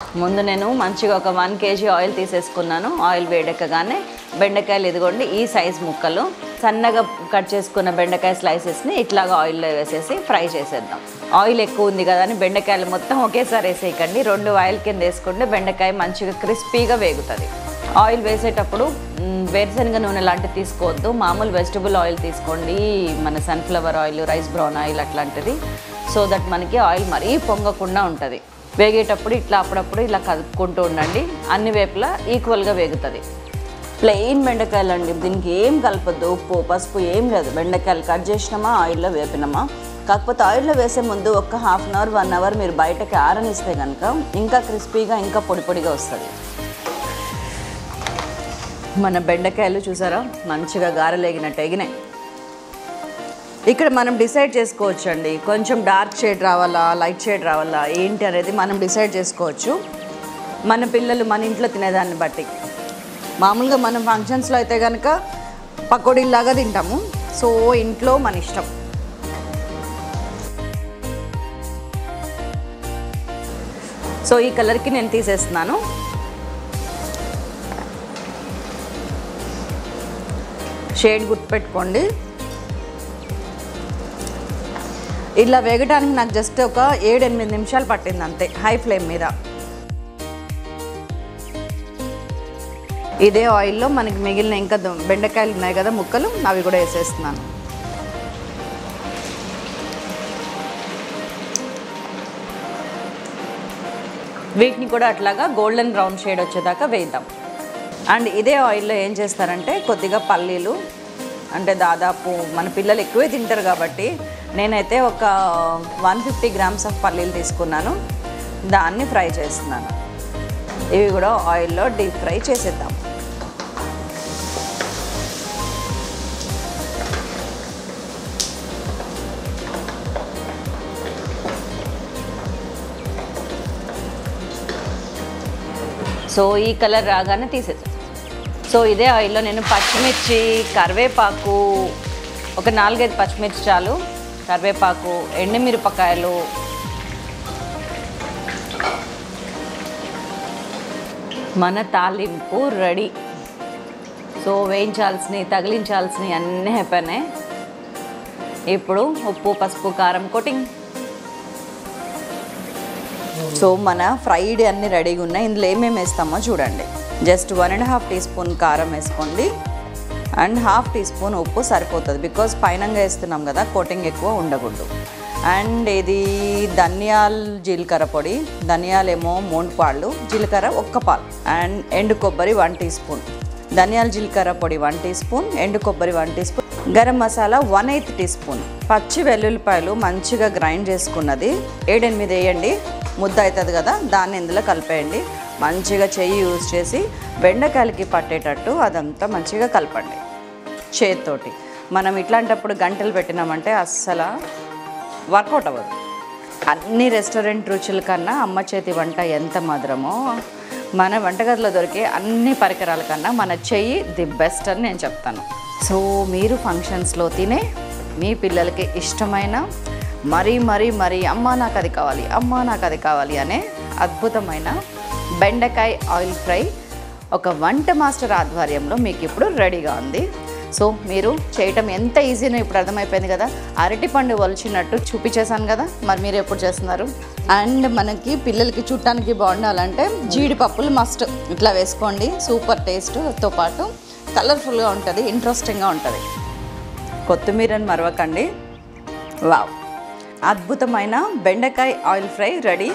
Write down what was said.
ముందు నేను మంచిగా ఒక 1 kg ఆయిల్ తీసేసుకున్నాను. ఆయిల్ వేడెక్కగానే బెండకాయలు ఇదిగోండి ఈ సైజ్ ముక్కలు సన్నగా కట్ చేసుకున్న బెండకాయ స్లైసెస్ని ఇట్లాగా ఆయిల్లో వేసేసి ఫ్రై చేసేద్దాం. ఆయిల్ ఎక్కువ ఉంది కదా అని బెండకాయలు మొత్తం ఒకేసారి వేసేయకండి. 2 ఆయిల్ కింద వేసుకుంటే బెండకాయ మంచిగా క్రిస్పీగా వేగుతుంది. ఆయిల్ వేసేటప్పుడు వేరుశనగ నూనె లాంటివి తీసుకోవద్దు. మామూలు వెజిటబుల్ ఆయిల్ తీసుకోండి. మన sunflower oil, rice brown oil అట్లాంటిది. సో దట్ మనకి ఆయిల్ మరీ పొంగకుండా ఉంటుంది. వేగేటప్పుడు ఇట్లా అప్పుడప్పుడు ఇలా కలుపుకుంటూ ఉండండి. అన్ని వైపులా ఈక్వల్గా వేగుతుంది. ప్లెయిన్ బెండకాయలు అండి, దీనికి ఏం కలపద్దు. ఉప్పు పసుపు ఏం లేదు. బెండకాయలు కట్ చేసినామా ఆయిల్లో వేపినామా. కాకపోతే ఆయిల్లో వేసే ముందు ఒక 1/2 అవర్ 1 అవర్ మీరు బయటకి ఆరనిస్తే కనుక ఇంకా క్రిస్పీగా ఇంకా పొడి పొడిగా వస్తుంది. మన బెండకాయలు చూసారా మంచిగా గారెలేగినట్టు ఎగినాయి. ఇక్కడ మనం డిసైడ్ చేసుకోవచ్చు అండి, కొంచెం డార్క్ షేడ్ రావాలా లైట్ షేడ్ రావాలా ఏంటి అనేది మనం డిసైడ్ చేసుకోవచ్చు. మన పిల్లలు మన ఇంట్లో తినేదాన్ని బట్టి. మామూలుగా మనం ఫంక్షన్స్లో అయితే కనుక పకోడీలాగా తింటాము. సో ఇంట్లో మన ఇష్టం. సో ఈ కలర్కి నేను తీసేస్తున్నాను. షేడ్ గుర్తుపెట్టుకోండి. ఇలా వేగడానికి నాకు జస్ట్ ఒక 7-8 నిమిషాలు పట్టింది అంతే, హై ఫ్లేమ్ మీద. ఇదే ఆయిల్లో మనకి మిగిలిన ఇంకా బెండకాయలు ఉన్నాయి కదా ముక్కలు, అవి కూడా వేసేస్తున్నాను. వీటిని కూడా అట్లాగా గోల్డెన్ బ్రౌన్ షేడ్ వచ్చేదాకా వేద్దాం. అండ్ ఇదే ఆయిల్లో ఏం చేస్తారంటే కొద్దిగా పల్లీలు, అంటే దాదాపు మన పిల్లలు ఎక్కువే తింటారు కాబట్టి నేనైతే ఒక 150 grams ఆఫ్ పల్లీలు తీసుకున్నాను. దాన్ని ఫ్రై చేస్తున్నాను. ఇవి కూడా ఆయిల్లో డీప్ ఫ్రై చేసేద్దాం. సో ఈ కలర్ రాగానే తీసేద్దాం. సో ఇదే ఆయిల్లో నేను పచ్చిమిర్చి, కరివేపాకు, ఒక 4-5 పచ్చిమిర్చి చాలు, కరివేపాకు, ఎండుమిరపకాయలు, మన తాలింపు రెడీ. సో వేయించాల్సినవి తగిలించాల్సినవి అన్నీ అయిపోయినాయి. ఇప్పుడు ఉప్పు పసుపు కారం కోటింగ్. సో మన ఫ్రైడ్ అన్నీ రెడీగా ఉన్నాయి. ఇందులో ఏమేమి వేస్తామో చూడండి. జస్ట్ 1.5 teaspoon కారం వేసుకోండి అండ్ 1/2 teaspoon ఉప్పు సరిపోతుంది. బికాజ్ పైనంగా వేస్తున్నాం కదా, కోటింగ్ ఎక్కువ ఉండకూడదు. అండ్ ఇది ధనియాల జీలకర్ర పొడి, ధనియాలేమో 3 పాళ్ళు, జీలకర్ర 1 పాలు. అండ్ ఎండు కొబ్బరి 1 teaspoon, ధనియాల జీలకర్ర పొడి 1 teaspoon, ఎండు కొబ్బరి 1 teaspoon, గరం మసాలా 1/8 teaspoon, పచ్చి వెల్లుల్లిపాయలు మంచిగా గ్రైండ్ చేసుకున్నది 7-8 వేయండి. ముద్ద అవుతుంది కదా, దాన్ని ఇందులో కలిపేయండి. మంచిగా చెయ్యి యూజ్ చేసి బెండకాయలకి పట్టేటట్టు అదంతా మంచిగా కలపండి చేతితోటి. మనం ఇట్లాంటప్పుడు గంటలు పెట్టినామంటే అస్సలు వర్కౌట్ అవ్వదు. అన్ని రెస్టారెంట్ రుచుల కన్నా అమ్మ చేతి వంట ఎంత మధురమో, మన వంటగదిలో దొరికే అన్ని పరికరాల కన్నా మన చెయ్యి ది బెస్ట్ అని నేను చెప్తాను. సో మీరు ఫంక్షన్స్లో తినే మీ పిల్లలకి ఇష్టమైన మరీ మరీ మరీ అమ్మా నాకు అది కావాలి, అమ్మా నాకు అది కావాలి అనే అద్భుతమైన బెండకాయ ఆయిల్ ఫ్రై ఒక వంట మాస్టర్ ఆధ్వర్యంలో మీకు ఇప్పుడు రెడీగా ఉంది. సో మీరు చేయటం ఎంత ఈజీనో ఇప్పుడు అర్థమైపోయింది కదా. అరటిపండు వలిచినట్టు చూపించేశాను కదా, మరి మీరు ఎప్పుడు చేస్తున్నారు? అండ్ మనకి పిల్లలకి చుట్టానికి బాగుండాలంటే జీడిపప్పులు మస్ట్ ఇట్లా వేసుకోండి. సూపర్ టేస్ట్తో పాటు కలర్ఫుల్గా ఉంటుంది, ఇంట్రెస్టింగ్గా ఉంటుంది. కొత్తిమీరని మరవకండి. వావ్, అద్భుతమైన బెండకాయ ఆయిల్ ఫ్రై రెడీ.